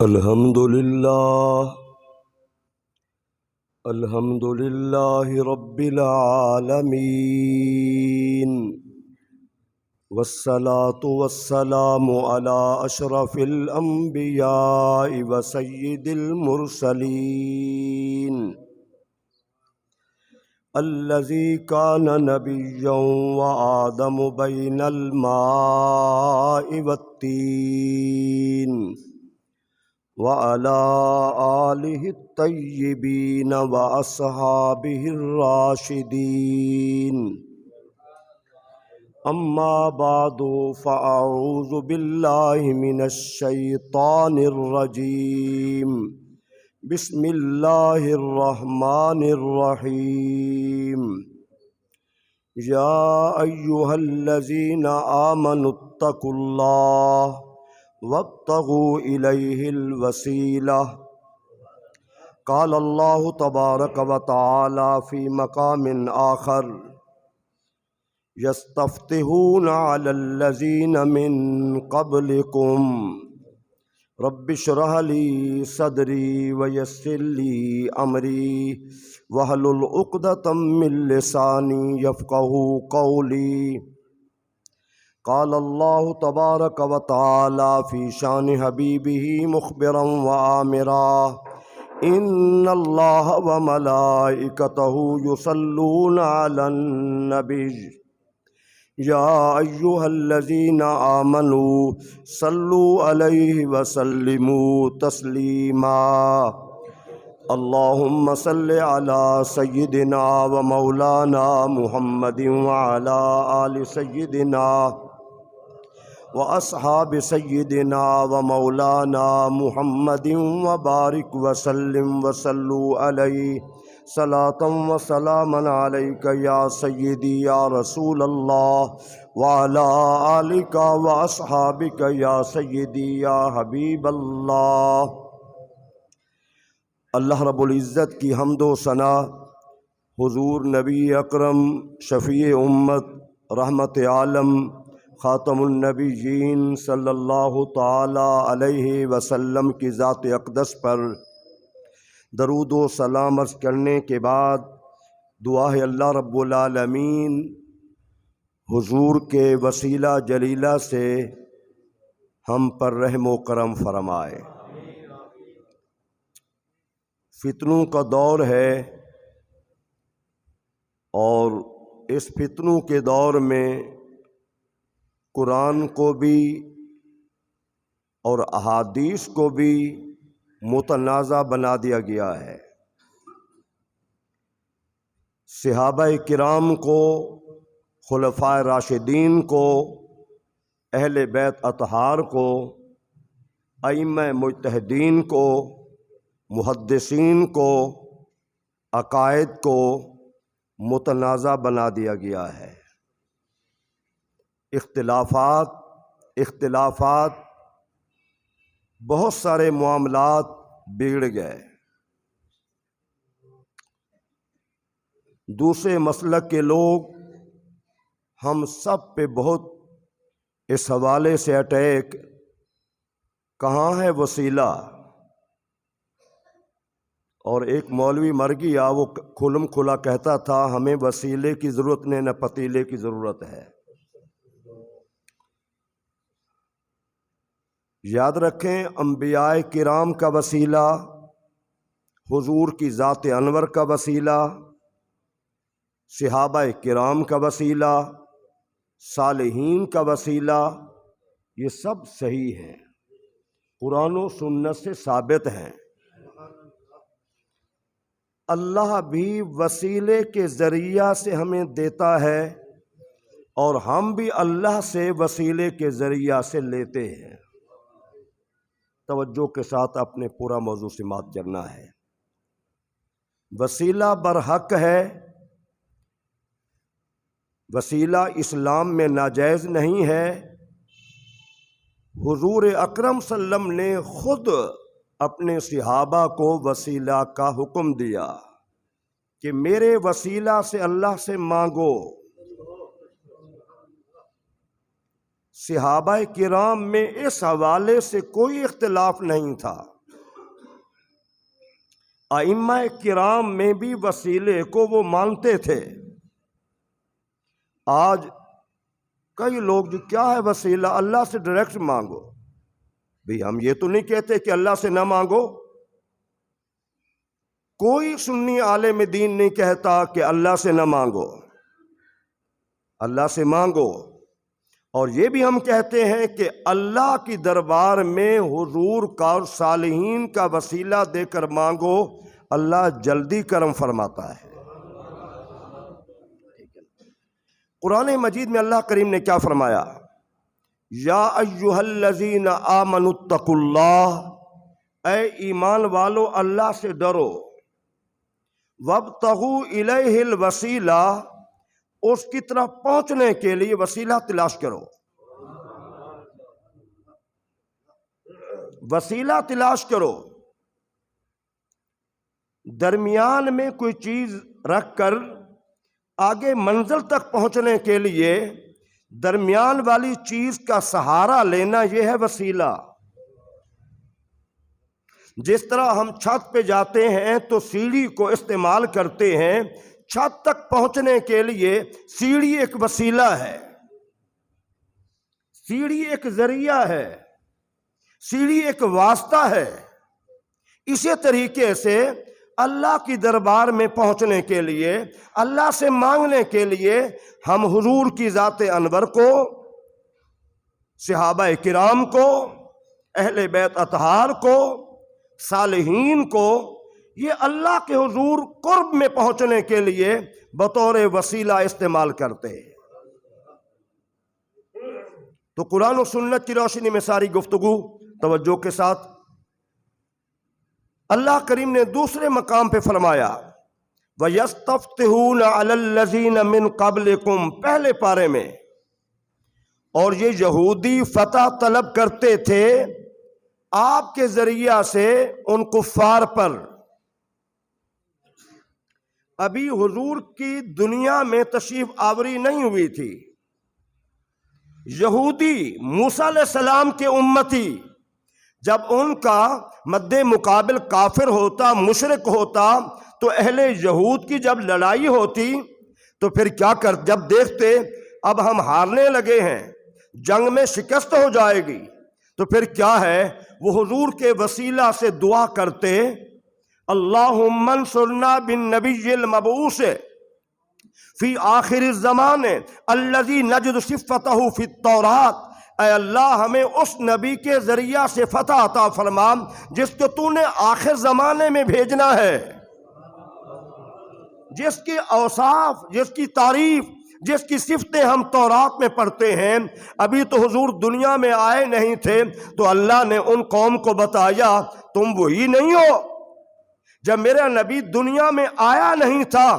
الحمد للہ رب العالمین، والصلاة والسلام علی اشرف الانبیاء وسید المرسلین، الذی کان نبیا وآدم بین الماء والتین، وعلى آلہ الطیبین واصحابہ الراشدین، اما بعد فاعوذ باللہ من الشیطان الرجیم، بسم اللہ الرحمن الرحیم، یا ایہا الذین آمنوا اتقوا اللہ وابتغوا الیہ الوسیلہ، قال اللہ تبارک وتعالی فی مقام آخر، یستفتحون علی الذین من قبلکم رب اشرح لی صدری ویسر لی امری واحلل عقدۃ من لسانی یفقہوا قولی، قال اللہ تبارک وتعالی فی شان حبیبہ مخبرا وآمرا، ان اللہ وملائکتہ یصلون علی النبی، یا ایہا الذین آمنوا صلوا علیہ وسلموا تسلیما، اللہم صل علی سیدنا و مولانا محمد وعلی آل سیدنا واصحاب سیدنا و مولانا محمد وبارک وسلم وصلوا علیہ صلاۃ و سلاما علیک یا سیدی یا رسول اللہ، وعلی آلک و اصحابک یا سیدی یا حبیب اللہ۔ اللہ رب العزت کی حمد و ثنا حضور نبی اکرم شفیع امت رحمت عالم خاتم النبیین صلی اللہ تعالی علیہ وسلم کی ذات اقدس پر درود و سلام عرض کرنے کے بعد دعا ہے اللہ رب العالمین حضور کے وسیلہ جلیلہ سے ہم پر رحم و کرم فرمائے۔ فتنوں کا دور ہے اور اس فتنوں کے دور میں قرآن کو بھی اور احادیث کو بھی متنازع بنا دیا گیا ہے۔ صحابہ کرام کو، خلفائے راشدین کو، اہل بیت اطہار کو، ائمہ مجتہدین کو، محدثین کو، عقائد کو متنازع بنا دیا گیا ہے۔ اختلافات بہت سارے معاملات بگڑ گئے۔ دوسرے مسلک کے لوگ ہم سب پہ بہت اس حوالے سے اٹیک، کہاں ہے وسیلہ؟ اور ایک مولوی مر گیا، وہ کھلم کھلا کہتا تھا ہمیں وسیلے کی ضرورت نہیں، نہ پتیلے کی ضرورت ہے۔ یاد رکھیں، انبیاء کرام کا وسیلہ، حضور کی ذات انور کا وسیلہ، صحابہ کرام کا وسیلہ، صالحین کا وسیلہ، یہ سب صحیح ہیں، قرآن و سنت سے ثابت ہیں۔ اللہ بھی وسیلے کے ذریعہ سے ہمیں دیتا ہے اور ہم بھی اللہ سے وسیلے کے ذریعہ سے لیتے ہیں۔ توجہ کے ساتھ اپنے پورا موضوع سماعت کرنا ہے۔ وسیلہ برحق ہے، وسیلہ اسلام میں ناجائز نہیں ہے۔ حضور اکرم صلی اللہ علیہ وسلم نے خود اپنے صحابہ کو وسیلہ کا حکم دیا کہ میرے وسیلہ سے اللہ سے مانگو۔ صحابہ کرام میں اس حوالے سے کوئی اختلاف نہیں تھا۔ ائمہ کرام میں بھی وسیلے کو وہ مانتے تھے۔ آج کئی لوگ جو کیا ہے وسیلہ، اللہ سے ڈائریکٹ مانگو۔ بھئی ہم یہ تو نہیں کہتے کہ اللہ سے نہ مانگو، کوئی سنی عالم دین نہیں کہتا کہ اللہ سے نہ مانگو، اللہ سے مانگو۔ اور یہ بھی ہم کہتے ہیں کہ اللہ کی دربار میں حضور کا اور صالحین کا وسیلہ دے کر مانگو، اللہ جلدی کرم فرماتا ہے۔ قرآن مجید میں اللہ کریم نے کیا فرمایا؟ یا ایھا الذین آمنوا اتقوا اللہ، اے ایمان والو اللہ سے ڈرو، وابتغوا الیہ الوسیلہ، اس کی طرف پہنچنے کے لیے وسیلہ تلاش کرو، وسیلہ تلاش کرو۔ درمیان میں کوئی چیز رکھ کر آگے منزل تک پہنچنے کے لیے درمیان والی چیز کا سہارا لینا، یہ ہے وسیلہ۔ جس طرح ہم چھت پہ جاتے ہیں تو سیڑھی کو استعمال کرتے ہیں، چھت تک پہنچنے کے لیے سیڑھی ایک وسیلہ ہے، سیڑھی ایک ذریعہ ہے، سیڑھی ایک واسطہ ہے۔ اسی طریقے سے اللہ کی دربار میں پہنچنے کے لیے، اللہ سے مانگنے کے لیے، ہم حضور کی ذات انور کو، صحابہ کرام کو، اہل بیت اطہار کو، صالحین کو، یہ اللہ کے حضور قرب میں پہنچنے کے لیے بطور وسیلہ استعمال کرتے ہیں۔ تو قرآن و سنت کی روشنی میں ساری گفتگو توجہ کے ساتھ، اللہ کریم نے دوسرے مقام پہ فرمایا وَيَسْتَفْتِحُونَ عَلَى الَّذِينَ مِن قَبْلِكُمْ، پہلے پارے میں، اور یہ یہودی فتح طلب کرتے تھے آپ کے ذریعہ سے ان کفار پر۔ ابھی حضور کی دنیا میں تشریف آوری نہیں ہوئی تھی، یہودی موسیٰ علیہ السلام کے امتی جب ان کا مد مقابل کافر ہوتا، مشرک ہوتا، تو اہل یہود کی جب لڑائی ہوتی تو پھر کیا جب دیکھتے اب ہم ہارنے لگے ہیں، جنگ میں شکست ہو جائے گی، تو پھر کیا ہے، وہ حضور کے وسیلہ سے دعا کرتے اللہم انصرنا بالنبی المبعوث فی آخر الزمان الذی نجد صفتہ فی التوراۃ، اے اللہ ہمیں اس نبی کے ذریعہ سے فتح عطا فرما جس کو تو نے آخر زمانے میں بھیجنا ہے، جس کی اوصاف، جس کی تعریف، جس کی صفتیں ہم تورات میں پڑھتے ہیں۔ ابھی تو حضور دنیا میں آئے نہیں تھے تو اللہ نے ان قوم کو بتایا تم وہی نہیں ہو، جب میرا نبی دنیا میں آیا نہیں تھا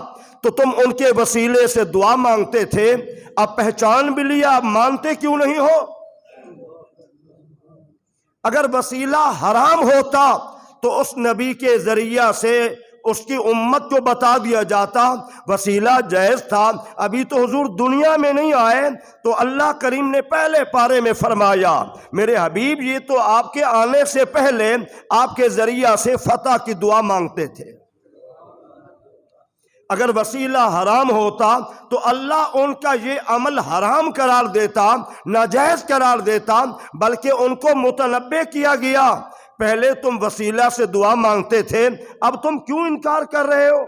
تو تم ان کے وسیلے سے دعا مانگتے تھے، اب پہچان بھی لیا، اب مانتے کیوں نہیں ہو؟ اگر وسیلہ حرام ہوتا تو اس نبی کے ذریعہ سے اس کی امت کو بتا دیا جاتا، وسیلہ جائز تھا۔ ابھی تو حضور دنیا میں نہیں آئے تو اللہ کریم نے پہلے پارے میں فرمایا میرے حبیب یہ تو آپ کے آنے سے پہلے آپ کے ذریعہ سے فتح کی دعا مانگتے تھے۔ اگر وسیلہ حرام ہوتا تو اللہ ان کا یہ عمل حرام قرار دیتا، ناجائز قرار دیتا، بلکہ ان کو متنبہ کیا گیا پہلے تم وسیلہ سے دعا مانگتے تھے، اب تم کیوں انکار کر رہے ہو؟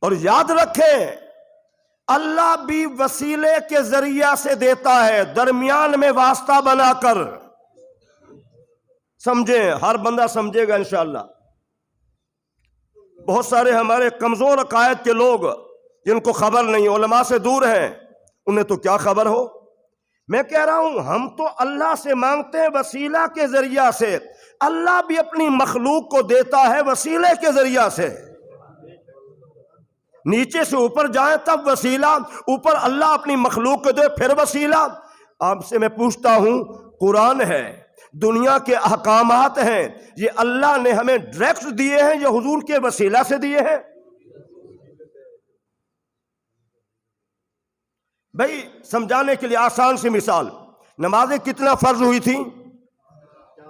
اور یاد رکھیں اللہ بھی وسیلے کے ذریعہ سے دیتا ہے، درمیان میں واسطہ بنا کر۔ سمجھیں، ہر بندہ سمجھے گا انشاءاللہ۔ بہت سارے ہمارے کمزور عقائد کے لوگ جن کو خبر نہیں، علماء سے دور ہیں، انہیں تو کیا خبر ہو۔ میں کہہ رہا ہوں ہم تو اللہ سے مانگتے ہیں وسیلہ کے ذریعہ سے، اللہ بھی اپنی مخلوق کو دیتا ہے وسیلے کے ذریعہ سے۔ نیچے سے اوپر جائیں تب وسیلہ، اوپر اللہ اپنی مخلوق کو دے پھر وسیلہ۔ آپ سے میں پوچھتا ہوں، قرآن ہے، دنیا کے احکامات ہیں، یہ اللہ نے ہمیں ڈائریکٹ دیے ہیں یا حضور کے وسیلہ سے دیے ہیں؟ بھائی سمجھانے کے لیے آسان سی مثال، نمازیں کتنا فرض ہوئی تھی؟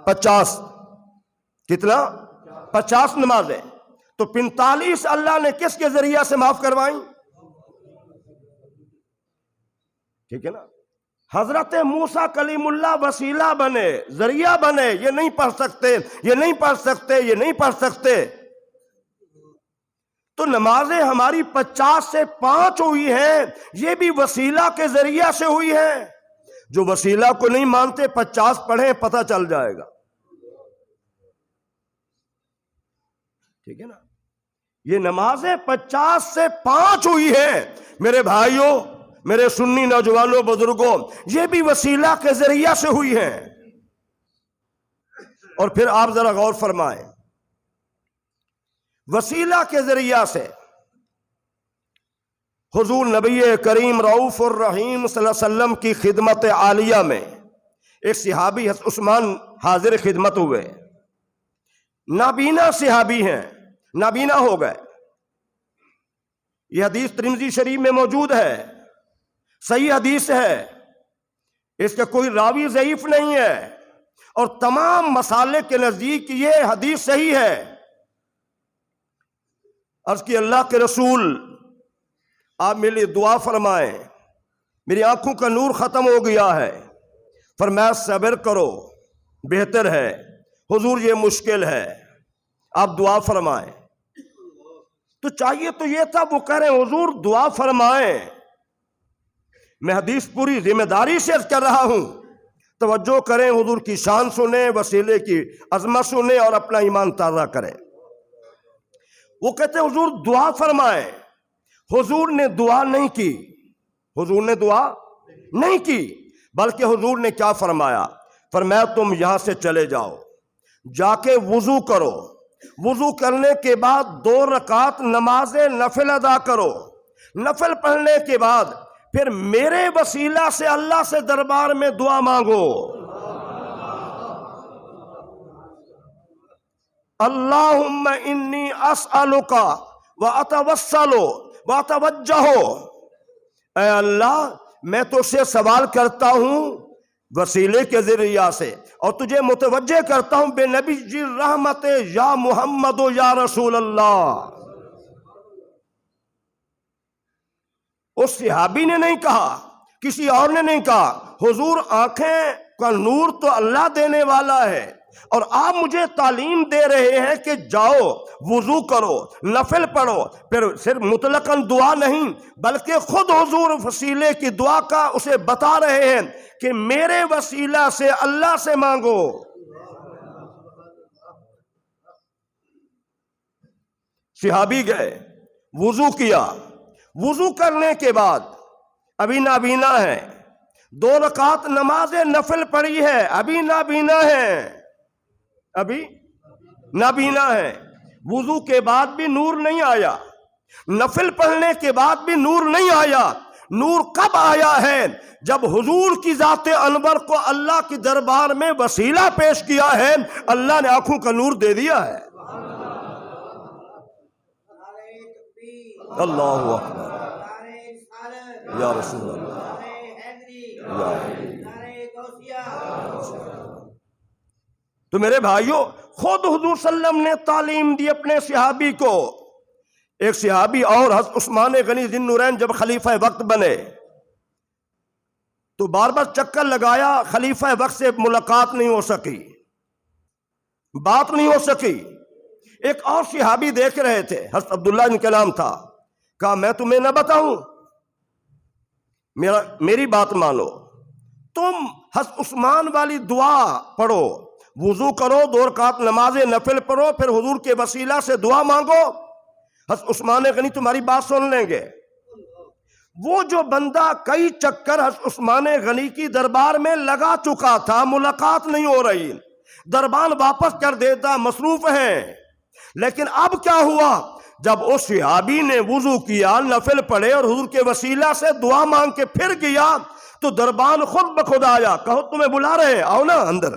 50۔ کتنا؟ 50 نمازیں، تو 45 اللہ نے کس کے ذریعہ سے معاف کروائیں؟ ٹھیک ہے نا؟ حضرت موسیٰ کلیم اللہ وسیلہ بنے، ذریعہ بنے، یہ نہیں پڑھ سکتے، یہ نہیں پڑھ سکتے، یہ نہیں پڑھ سکتے، تو نمازیں ہماری 50 سے 5 ہوئی ہیں، یہ بھی وسیلہ کے ذریعہ سے ہوئی ہیں۔ جو وسیلہ کو نہیں مانتے 50 پڑھیں، پتہ چل جائے گا۔ ٹھیک ہے نا؟ یہ نمازیں 50 سے 5 ہوئی ہیں میرے بھائیوں، میرے سنی نوجوانوں، بزرگوں، یہ بھی وسیلہ کے ذریعہ سے ہوئی ہیں۔ اور پھر آپ ذرا غور فرمائیں، وسیلہ کے ذریعہ سے حضور نبی کریم رؤوف الرحیم صلی اللہ علیہ وسلم کی خدمت عالیہ میں ایک صحابی حضرت عثمان حاضر خدمت ہوئے، نابینا صحابی ہیں، نابینا ہو گئے۔ یہ حدیث ترمذی شریف میں موجود ہے، صحیح حدیث ہے، اس کا کوئی راوی ضعیف نہیں ہے، اور تمام مسالک کے نزدیک یہ حدیث صحیح ہے۔ عرض کی اللہ کے رسول آپ میرے لیے دعا فرمائیں، میری آنکھوں کا نور ختم ہو گیا ہے۔ فرمایا صبر کرو، بہتر ہے، حضور یہ مشکل ہے، آپ دعا فرمائیں۔ تو چاہیے تو یہ تھا، وہ کہہ رہے ہیں حضور دعا فرمائیں۔ میں حدیث پوری ذمہ داری سے عرض کر رہا ہوں، توجہ کریں، حضور کی شان سنیں، وسیلے کی عظمت سنیں، اور اپنا ایمان تازہ کریں۔ وہ کہتے ہیں حضور دعا فرمائیں۔ حضور نے دعا نہیں کی، حضور نے دعا نہیں کی، بلکہ حضور نے کیا فرمایا؟ فرمایا تم یہاں سے چلے جاؤ، جا کے وضو کرو، وضو کرنے کے بعد 2 رکعت نماز نفل ادا کرو، نفل پڑھنے کے بعد پھر میرے وسیلہ سے اللہ سے دربار میں دعا مانگو۔ اللہم انی اسألک واتوسل واتوجہ، اے اللہ میں تو سے سوال کرتا ہوں وسیلے کے ذریعہ سے، اور تجھے متوجہ کرتا ہوں بے نبی جی رحمت یا محمد و یا رسول اللہ۔ اس صحابی نے نہیں کہا، کسی اور نے نہیں کہا، حضور آنکھیں کا نور تو اللہ دینے والا ہے، اور آپ مجھے تعلیم دے رہے ہیں کہ جاؤ وضو کرو، نفل پڑھو، پھر صرف مطلقاً دعا نہیں بلکہ خود حضور وسیلے کی دعا کا اسے بتا رہے ہیں کہ میرے وسیلہ سے اللہ سے مانگو۔ صحابی گئے، وضو کیا، وضو کرنے کے بعد ابھی نابینا ہے، 2 رکعت نماز نفل پڑھی ہے، ابھی نابینا ہے، ابھی نابینا ہے، وضو کے بعد بھی نور نہیں آیا، نفل پڑھنے کے بعد بھی نور نہیں آیا۔ نور کب آیا ہے؟ جب حضور کی ذات انور کو اللہ کی دربار میں وسیلہ پیش کیا ہے، اللہ نے آنکھوں کا نور دے دیا ہے۔ اللہ اکبر، یا رسول اللہ، تو میرے بھائیوں خود حضور صلی اللہ علیہ وسلم نے تعلیم دی اپنے صحابی کو۔ ایک صحابی اور حضرت عثمان غنی ذی النورین جب خلیفہ وقت بنے تو بار بار چکر لگایا، خلیفہ وقت سے ملاقات نہیں ہو سکی، بات نہیں ہو سکی۔ ایک اور صحابی دیکھ رہے تھے، حضرت عبداللہ ان کا نام تھا، کہا میں تمہیں نہ بتاؤں، میری بات مانو، تم حضرت عثمان والی دعا پڑھو، وضو کرو، 2 رکعت نماز نفل پڑھو، پھر حضور کے وسیلہ سے دعا مانگو، حضرت عثمان غنی تمہاری بات سن لیں گے۔ وہ جو بندہ کئی چکر حضرت عثمان غنی کی دربار میں لگا چکا تھا، ملاقات نہیں ہو رہی، دربار واپس کر دیتا، مصروف ہیں، لیکن اب کیا ہوا؟ جب اس صحابی نے وضو کیا، نفل پڑھے اور حضور کے وسیلہ سے دعا مانگ کے پھر گیا تو دربان خود بخود آیا، کہو تمہیں بلا رہے ہیں، آؤ نا اندر،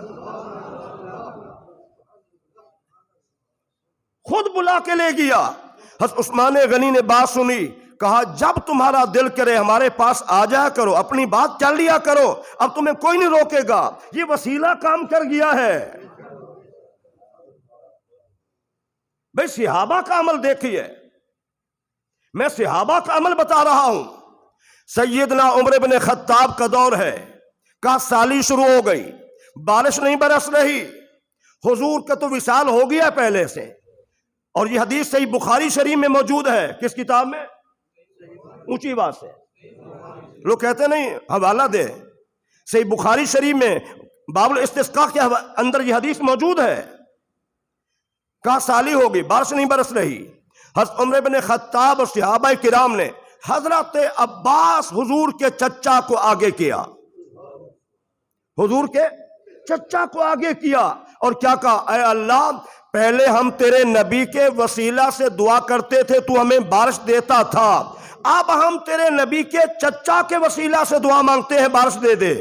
خود بلا کے لے گیا۔ حضرت عثمان غنی نے بات سنی، کہا جب تمہارا دل کرے ہمارے پاس آ جایا کرو، اپنی بات چل لیا کرو، اب تمہیں کوئی نہیں روکے گا۔ یہ وسیلہ کام کر گیا ہے۔ بھئی صحابہ کا عمل دیکھیے، میں صحابہ کا عمل بتا رہا ہوں۔ سیدنا عمر بن خطاب کا دور ہے، کہا سالی شروع ہو گئی، بارش نہیں برس رہی، حضور کا تو وصال ہو گیا پہلے سے، اور یہ حدیث صحیح بخاری شریف میں موجود ہے۔ کس کتاب میں؟ اونچی بات سے لوگ کہتے نہیں حوالہ دے، صحیح بخاری شریف میں باب الاستسقاء کے اندر یہ حدیث موجود ہے۔ کہا سالی ہوگی، بارش نہیں برس رہی، حضرت عمر بن خطاب اور صحابہ کرام نے حضرت عباس حضور کے چچا کو آگے کیا، حضور کے چچا کو آگے کیا، اور کیا کہا؟ اے اللہ، پہلے ہم تیرے نبی کے وسیلہ سے دعا کرتے تھے، تو ہمیں بارش دیتا تھا، اب ہم تیرے نبی کے چچا کے وسیلہ سے دعا مانگتے ہیں، بارش دے دے۔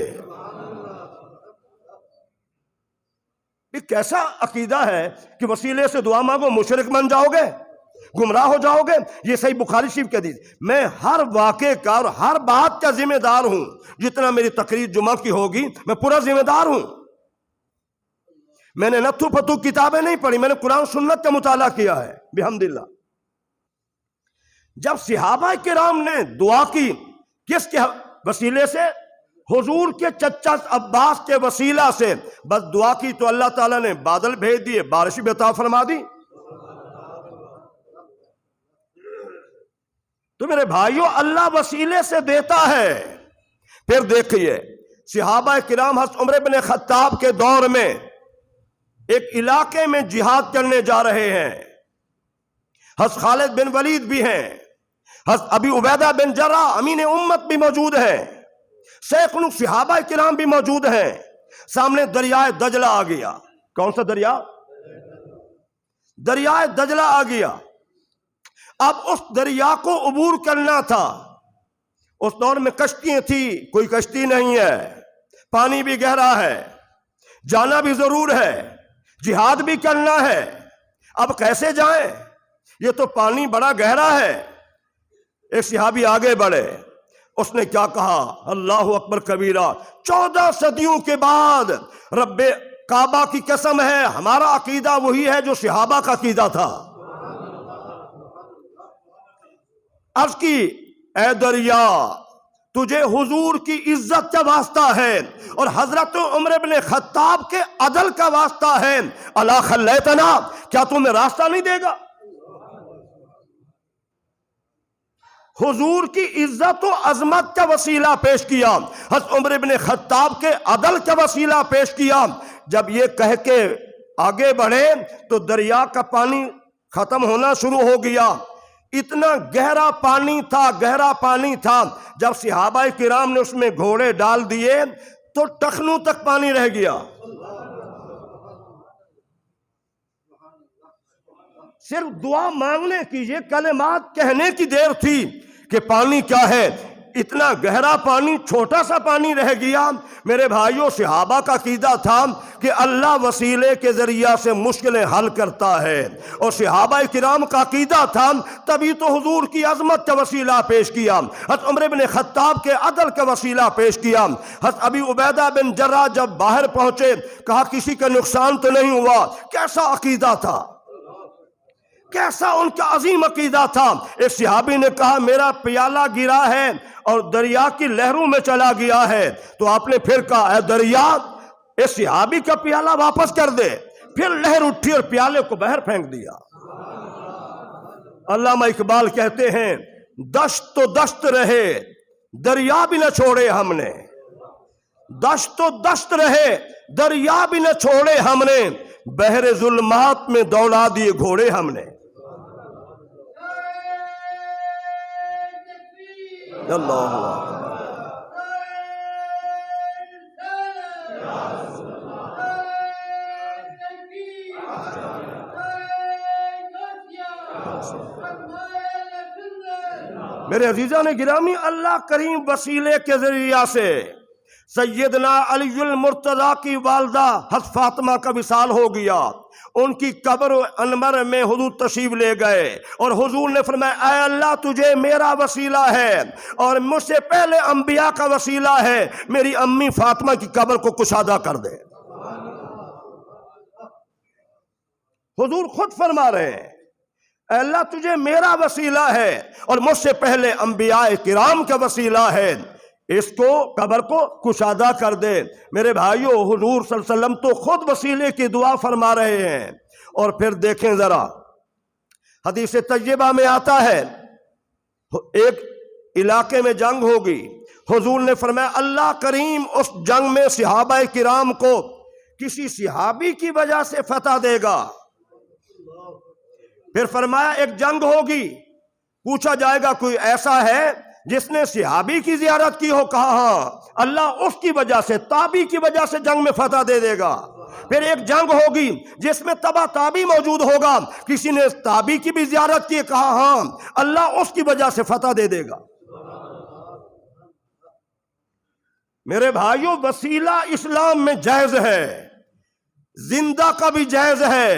یہ کیسا عقیدہ ہے کہ وسیلے سے دعا مانگو مشرک بن جاؤ گے، گمراہ ہو جاؤ گے؟ یہ صحیح بخاری شریف کے حدیث۔ میں ہر واقعے کا اور ہر بات کا ذمہ دار ہوں، جتنا میری تقریر جمعہ کی ہوگی میں پورا ذمہ دار ہوں۔ میں نے نتھو پتھو کتابیں نہیں پڑھی، میں نے قرآن سنت کا مطالعہ کیا ہے بحمداللہ۔ جب صحابہ کرام نے دعا کی کس کے وسیلے سے؟ حضور کے چچا عباس کے وسیلہ سے بس دعا کی تو اللہ تعالیٰ نے بادل بھیج دیے، بارش بھی عطا فرما دی۔ تو میرے بھائیوں، اللہ وسیلے سے دیتا ہے۔ پھر دیکھیے صحابہ کرام حضرت عمر بن خطاب کے دور میں ایک علاقے میں جہاد کرنے جا رہے ہیں، حضرت خالد بن ولید بھی ہیں، حضرت ابی عبیدہ بن جراح امین امت بھی موجود ہیں، سینکڑوں صحابہ کرام بھی موجود ہیں۔ سامنے دریائے دجلہ آ گیا۔ کون سا دریا؟ دریائے دجلہ آ گیا۔ اب اس دریا کو عبور کرنا تھا۔ اس دور میں کشتیاں تھی، کوئی کشتی نہیں ہے، پانی بھی گہرا ہے، جانا بھی ضرور ہے، جہاد بھی کرنا ہے، اب کیسے جائیں؟ یہ تو پانی بڑا گہرا ہے۔ ایک صحابی آگے بڑھے، اس نے کیا کہا؟ اللہ اکبر کبیرہ، 14 صدیوں کے بعد رب کعبہ کی قسم ہے، ہمارا عقیدہ وہی ہے جو صحابہ کا عقیدہ تھا۔ عرض کی اے دریا، تجھے حضور کی عزت کا واسطہ ہے اور حضرت عمر بن خطاب کے عدل کا واسطہ ہے، الا خلیتنا، کیا تمہیں راستہ نہیں دے گا؟ حضور کی عزت و عظمت کا وسیلہ پیش کیا، حضرت عمر بن خطاب کے عدل کا وسیلہ پیش کیا۔ جب یہ کہہ کے آگے بڑھے تو دریا کا پانی ختم ہونا شروع ہو گیا۔ اتنا گہرا پانی تھا، گہرا پانی تھا، جب صحابہ کرام نے اس میں گھوڑے ڈال دیے تو ٹخنوں تک پانی رہ گیا۔ صرف دعا مانگنے کی، یہ کلمات کہنے کی دیر تھی کہ پانی کیا ہے، اتنا گہرا پانی، چھوٹا سا پانی رہ گیا۔ میرے بھائیوں، صحابہ کا عقیدہ تھا کہ اللہ وسیلے کے ذریعہ سے مشکلیں حل کرتا ہے، اور صحابہ کرام کا عقیدہ تھا، تبھی تو حضور کی عظمت کا وسیلہ پیش کیا، حضرت عمر بن خطاب کے عدل کا وسیلہ پیش کیا۔ حضرت ابی عبیدہ بن جراح جب باہر پہنچے، کہا کسی کا نقصان تو نہیں ہوا؟ کیسا عقیدہ تھا، کیسا ان کا عظیم عقیدہ تھا۔ ایک صحابی نے کہا میرا پیالہ گرا ہے اور دریا کی لہروں میں چلا گیا ہے، تو آپ نے پھر کہا اے دریا، اس صحابی کا پیالہ واپس کر دے۔ پھر لہر اٹھی اور پیالے کو باہر پھینک دیا۔ علامہ اقبال کہتے ہیں دشت تو دشت رہے، دریا بھی نہ چھوڑے ہم نے، دشت تو دشت رہے، دریا بھی نہ چھوڑے ہم نے، بحر ظلمات میں دوڑا دیے گھوڑے ہم نے۔ اللہ میرے عزیزان گرامی، اللہ کریم وسیلے کے ذریعہ سے سیدنا علی المرتضیٰ کی والدہ حضرت فاطمہ کا وصال ہو گیا، ان کی قبر انور میں حضور تشریف لے گئے اور حضور نے فرمایا اے اللہ تجھے میرا وسیلہ ہے اور مجھ سے پہلے انبیاء کا وسیلہ ہے، میری امی فاطمہ کی قبر کو کشادہ کر دے۔ حضور خود فرما رہے ہیں اے اللہ تجھے میرا وسیلہ ہے اور مجھ سے پہلے انبیاء کرام کا وسیلہ ہے، اس کو قبر کو کشادہ کر دے۔ میرے بھائیو، حضور صلی اللہ علیہ وسلم تو خود وسیلے کی دعا فرما رہے ہیں۔ اور پھر دیکھیں ذرا، حدیث طیبہ میں آتا ہے ایک علاقے میں جنگ ہوگی، حضور نے فرمایا اللہ کریم اس جنگ میں صحابہ کرام کو کسی صحابی کی وجہ سے فتح دے گا۔ پھر فرمایا ایک جنگ ہوگی، پوچھا جائے گا کوئی ایسا ہے جس نے صحابی کی زیارت کی ہو؟ کہا ہاں، اللہ اس کی وجہ سے، تابی کی وجہ سے جنگ میں فتح دے دے گا۔ پھر ایک جنگ ہوگی جس میں تبا تابی موجود ہوگا، کسی نے تابی کی بھی زیارت کی، کہا ہاں، اللہ اس کی وجہ سے فتح دے دے گا۔ میرے بھائیوں، وسیلہ اسلام میں جائز ہے، زندہ کا بھی جائز ہے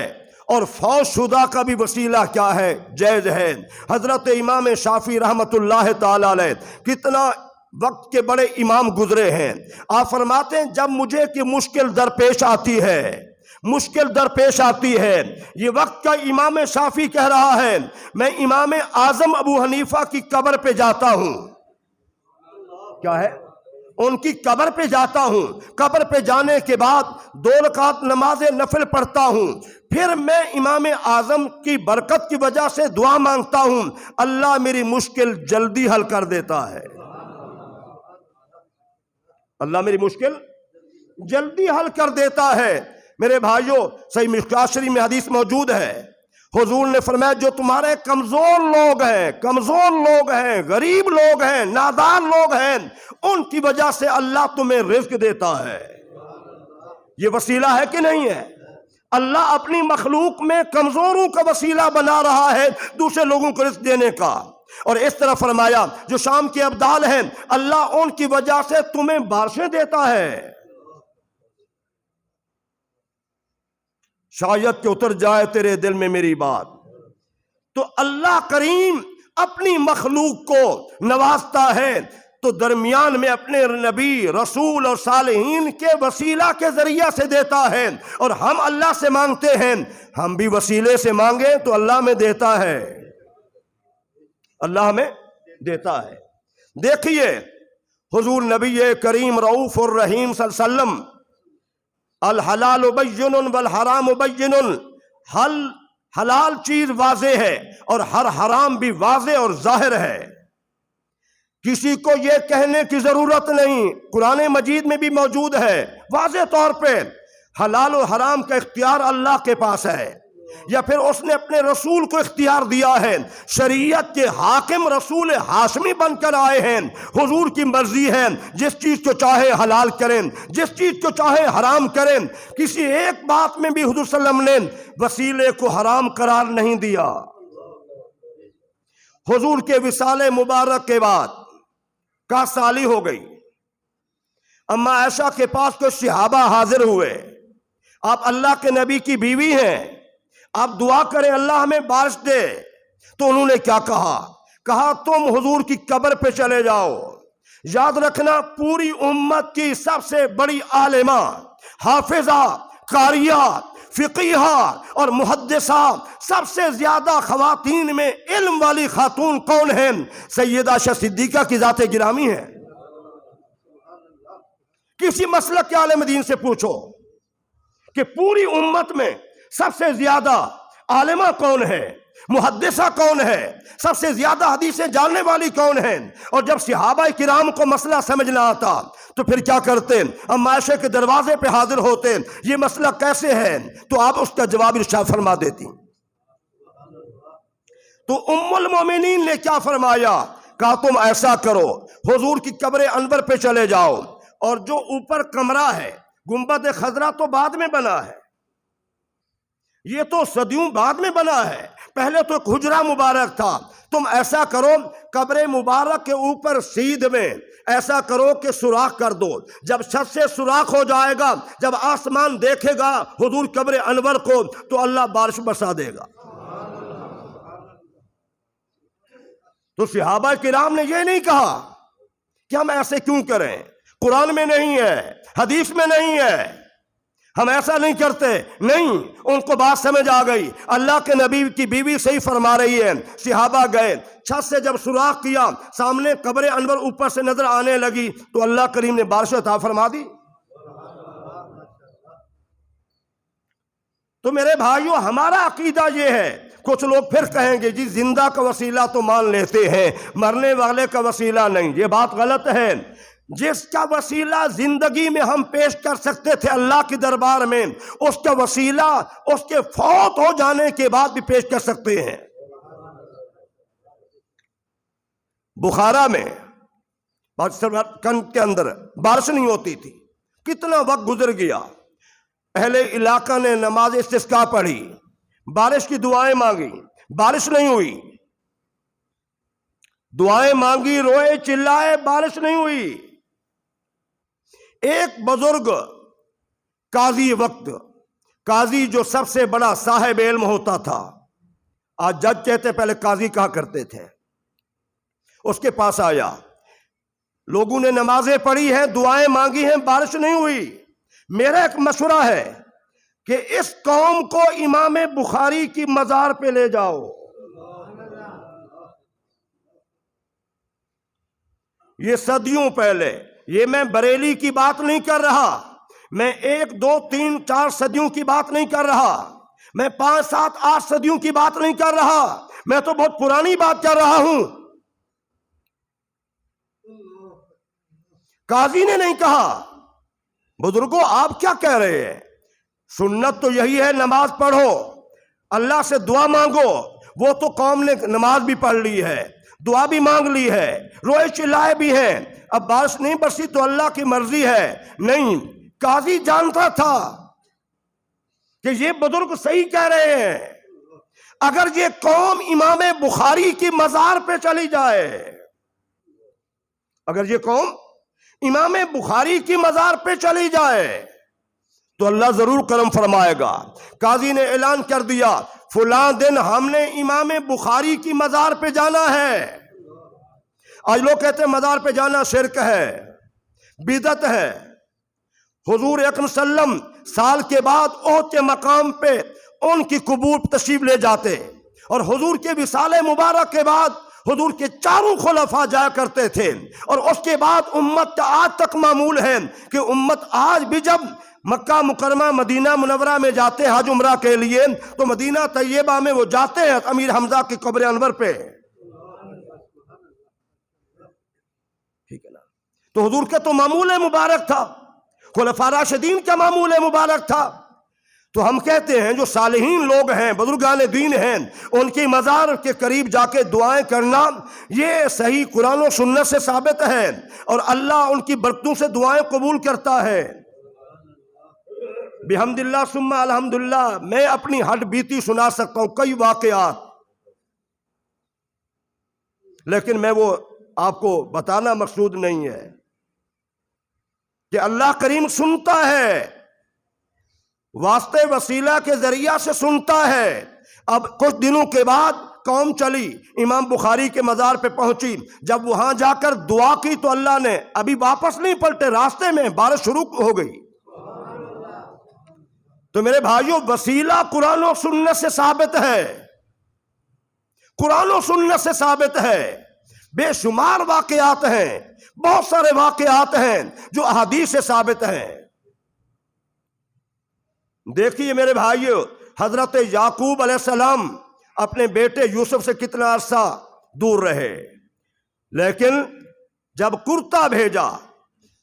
اور فوت شدہ کا بھی وسیلہ کیا ہے؟ جائز ہے۔ حضرت امام شافعی رحمت اللہ تعالی علیہ کتنا وقت کے بڑے امام گزرے ہیں، آپ فرماتے ہیں جب مجھے کہ مشکل درپیش آتی ہے، مشکل درپیش آتی ہے، یہ وقت کا امام شافعی کہہ رہا ہے میں امام اعظم ابو حنیفہ کی قبر پہ جاتا ہوں، کیا ہے؟ ان کی قبر پہ جاتا ہوں، قبر پہ جانے کے بعد 2 رکعت نماز نفل پڑھتا ہوں، پھر میں امام اعظم کی برکت کی وجہ سے دعا مانگتا ہوں، اللہ میری مشکل جلدی حل کر دیتا ہے، اللہ میری مشکل جلدی حل کر دیتا ہے۔ میرے بھائیوں، صحیح مشکوٰۃ شریف میں حدیث موجود ہے، حضور نے فرمایا جو تمہارے کمزور لوگ ہیں، غریب لوگ ہیں، نادار لوگ ہیں، ان کی وجہ سے اللہ تمہیں رزق دیتا ہے۔ یہ وسیلہ ہے کہ نہیں ہے؟ اللہ اپنی مخلوق میں کمزوروں کا وسیلہ بنا رہا ہے دوسرے لوگوں کو رزق دینے کا۔ اور اس طرح فرمایا جو شام کے ابدال ہیں اللہ ان کی وجہ سے تمہیں بارشیں دیتا ہے۔ شاید کہ اتر جائے تیرے دل میں میری بات، تو اللہ کریم اپنی مخلوق کو نوازتا ہے تو درمیان میں اپنے نبی، رسول اور صالحین کے وسیلہ کے ذریعہ سے دیتا ہے، اور ہم اللہ سے مانگتے ہیں، ہم بھی وسیلے سے مانگیں تو اللہ میں دیتا ہے، اللہ میں دیتا ہے۔ دیکھیے حضور نبی کریم رؤوف الرحیم صلی اللہ علیہ وسلم الحلال بین والحرام بین، حلال چیز واضح ہے اور ہر حرام بھی واضح اور ظاہر ہے، کسی کو یہ کہنے کی ضرورت نہیں، قرآن مجید میں بھی موجود ہے واضح طور پہ، حلال و حرام کا اختیار اللہ کے پاس ہے، یا پھر اس نے اپنے رسول کو اختیار دیا ہے، شریعت کے حاکم رسول ہاشمی بن کر آئے ہیں، حضور کی مرضی ہے جس چیز کو چاہے حلال کریں، جس چیز کو چاہے حرام کریں، کسی ایک بات میں بھی حضور صلی اللہ علیہ وسلم نے وسیلے کو حرام قرار نہیں دیا۔ حضور کے وصال مبارک کے بعد 1 سالی ہو گئی، اما عائشہ کے پاس کوئی صحابہ حاضر ہوئے، آپ اللہ کے نبی کی بیوی ہیں، آپ دعا کریں اللہ ہمیں بارش دے، تو انہوں نے کیا کہا تم حضور کی قبر پہ چلے جاؤ، یاد رکھنا پوری امت کی سب سے بڑی عالمہ، حافظہ، قاریہ، فقیہ اور محدثہ، سب سے زیادہ خواتین میں علم والی خاتون کون ہیں؟ سیدہ عائشہ صدیقہ کی ذات گرامی ہے۔ کسی مسلک کے عالم دین سے پوچھو کہ پوری امت میں سب سے زیادہ عالمہ کون ہے، محدثہ کون ہے، سب سے زیادہ حدیثیں جاننے والی کون ہیں؟ اور جب صحابہ کرام کو مسئلہ سمجھ نہ آتا تو پھر کیا کرتے؟ اما عائشہ کے دروازے پہ حاضر ہوتے، یہ مسئلہ کیسے ہے؟ تو آپ اس کا جواب ارشاد فرما دیتی۔ تو ام المومنین نے کیا فرمایا؟ کہا تم ایسا کرو، حضور کی قبر انور پہ چلے جاؤ، اور جو اوپر کمرہ ہے گنبد خضرا تو بعد میں بنا ہے، یہ تو صدیوں بعد میں بنا ہے، پہلے تو ایک حجرہ مبارک تھا، تم ایسا کرو قبر مبارک کے اوپر سیدھ میں ایسا کرو کہ سوراخ کر دو. جب چھت سے سوراخ ہو جائے گا، جب آسمان دیکھے گا حضور قبر انور کو، تو اللہ بارش برسا دے گا. تو صحابہ کرام نے یہ نہیں کہا کہ ہم ایسے کیوں کریں، قرآن میں نہیں ہے، حدیث میں نہیں ہے، ہم ایسا نہیں کرتے. نہیں، ان کو بات سمجھ آ گئی. اللہ کے نبی کی بیوی صحیح فرما رہی ہے. صحابہ گئے، چھت سے جب سوراخ کیا، سامنے قبر انور اوپر سے نظر آنے لگی، تو اللہ کریم نے بارش عطا فرما دی. تو میرے بھائیوں، ہمارا عقیدہ یہ ہے. کچھ لوگ پھر کہیں گے جی زندہ کا وسیلہ تو مان لیتے ہیں، مرنے والے کا وسیلہ نہیں. یہ بات غلط ہے. جس کا وسیلہ زندگی میں ہم پیش کر سکتے تھے اللہ کے دربار میں، اس کا وسیلہ اس کے فوت ہو جانے کے بعد بھی پیش کر سکتے ہیں. بخارا میں کنڈ کے اندر بارش نہیں ہوتی تھی، کتنا وقت گزر گیا، اہل علاقہ نے نماز استسقاء پڑھی، بارش کی دعائیں مانگی، بارش نہیں ہوئی. دعائیں مانگی، روئے، چلائے، بارش نہیں ہوئی. ایک بزرگ قاضی وقت، قاضی جو سب سے بڑا صاحب علم ہوتا تھا، آج جج کہتے، پہلے قاضی کہا کرتے تھے، اس کے پاس آیا. لوگوں نے نمازیں پڑھی ہیں، دعائیں مانگی ہیں، بارش نہیں ہوئی. میرا ایک مشورہ ہے کہ اس قوم کو امام بخاری کی مزار پہ لے جاؤ. یہ صدیوں پہلے، یہ میں بریلی کی بات نہیں کر رہا، میں 1 2 3 4 صدیوں کی بات نہیں کر رہا، میں 5 7 8 صدیوں کی بات نہیں کر رہا، میں تو بہت پرانی بات کر رہا ہوں. قاضی نے نہیں کہا بزرگوں آپ کیا کہہ رہے ہیں، سنت تو یہی ہے نماز پڑھو، اللہ سے دعا مانگو. وہ تو قوم نے نماز بھی پڑھ لی ہے، دعا بھی مانگ لی ہے، روئے چلائے بھی ہیں، اب بارش نہیں برسی تو اللہ کی مرضی ہے. نہیں، قاضی جانتا تھا کہ یہ بزرگ صحیح کہہ رہے ہیں. اگر یہ قوم امام بخاری کی مزار پہ چلی جائے، اگر یہ قوم امام بخاری کی مزار پہ چلی جائے تو اللہ ضرور کرم فرمائے گا. قاضی نے اعلان کر دیا فلاں دن ہم نے امام بخاری کی مزار پہ جانا ہے. آج لوگ کہتے ہیں مزار پہ جانا شرک ہے، بدعت ہے. حضور اکرم صلی اللہ علیہ وسلم سال کے بعد احد کے مقام پہ ان کی قبور تشریف لے جاتے، اور حضور کے وصال مبارک کے بعد حضور کے 4 خلفاء جایا کرتے تھے. اور اس کے بعد امت کا آج تک معمول ہے کہ امت آج بھی جب مکہ مکرمہ مدینہ منورہ میں جاتے ہیں حج عمرہ کے لیے، تو مدینہ طیبہ میں وہ جاتے ہیں امیر حمزہ کی قبر انور پہ. ٹھیک ہے نا؟ تو حضور کا تو معمول مبارک تھا، خلفاء راشدین کا معمول مبارک تھا. تو ہم کہتے ہیں جو صالحین لوگ ہیں، بزرگان دین ہیں، ان کی مزار کے قریب جا کے دعائیں کرنا یہ صحیح قرآن و سنت سے ثابت ہے، اور اللہ ان کی برکتوں سے دعائیں قبول کرتا ہے. بحمد اللہ ثم الحمدللہ میں اپنی ہڈ بیتی سنا سکتا ہوں کئی واقعات، لیکن میں وہ آپ کو بتانا مقصود نہیں ہے. کہ اللہ کریم سنتا ہے، واسطے وسیلہ کے ذریعہ سے سنتا ہے. اب کچھ دنوں کے بعد قوم چلی، امام بخاری کے مزار پہ پہنچی. جب وہاں جا کر دعا کی تو اللہ نے، ابھی واپس نہیں پلٹے، راستے میں بارش شروع ہو گئی. تو میرے بھائیوں، وسیلہ قرآن و سنت سے ثابت ہے، قرآن و سنت سے ثابت ہے. بے شمار واقعات ہیں، بہت سارے واقعات ہیں جو احادیث سے ثابت ہیں. دیکھیے میرے بھائیو، حضرت یعقوب علیہ السلام اپنے بیٹے یوسف سے کتنا عرصہ دور رہے، لیکن جب کرتا بھیجا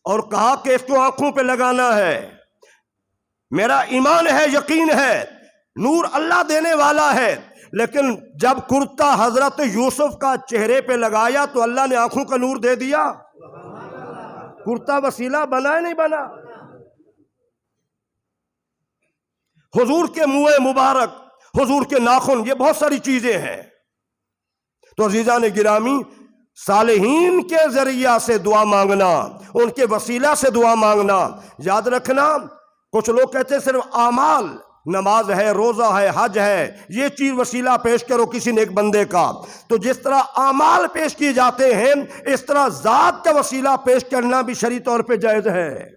اور کہا کہ اس کو آنکھوں پہ لگانا ہے، میرا ایمان ہے، یقین ہے، نور اللہ دینے والا ہے، لیکن جب کرتا حضرت یوسف کا چہرے پہ لگایا تو اللہ نے آنکھوں کا نور دے دیا. کرتا وسیلہ بنا نہیں بنا؟ حضور کے منہ مبارک، حضور کے ناخن، یہ بہت ساری چیزیں ہیں. تو عزیزان گرامی، صالحین کے ذریعہ سے دعا مانگنا، ان کے وسیلہ سے دعا مانگنا۔ یاد رکھنا، کچھ لوگ کہتے ہیں صرف اعمال، نماز ہے، روزہ ہے، حج ہے، یہ چیز وسیلہ پیش کرو کسی نیک بندے کا۔ تو جس طرح اعمال پیش کیے جاتے ہیں، اس طرح ذات کا وسیلہ پیش کرنا بھی شرعی طور پہ جائز ہے۔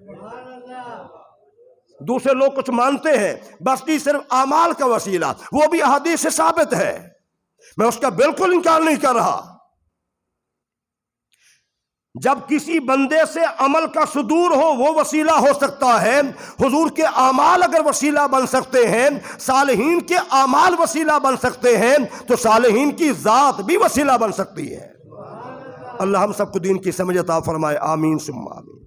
دوسرے لوگ کچھ مانتے ہیں بس نہیں، صرف اعمال کا وسیلہ، وہ بھی احادیث سے ثابت ہے، میں اس کا بالکل انکار نہیں کر رہا۔ جب کسی بندے سے عمل کا صدور ہو وہ وسیلہ ہو سکتا ہے، حضور کے اعمال اگر وسیلہ بن سکتے ہیں، صالحین کے اعمال وسیلہ بن سکتے ہیں، تو صالحین کی ذات بھی وسیلہ بن سکتی ہے۔ اللہ ہم سب کو دین کی سمجھ عطا فرمائے، آمین ثم آمین۔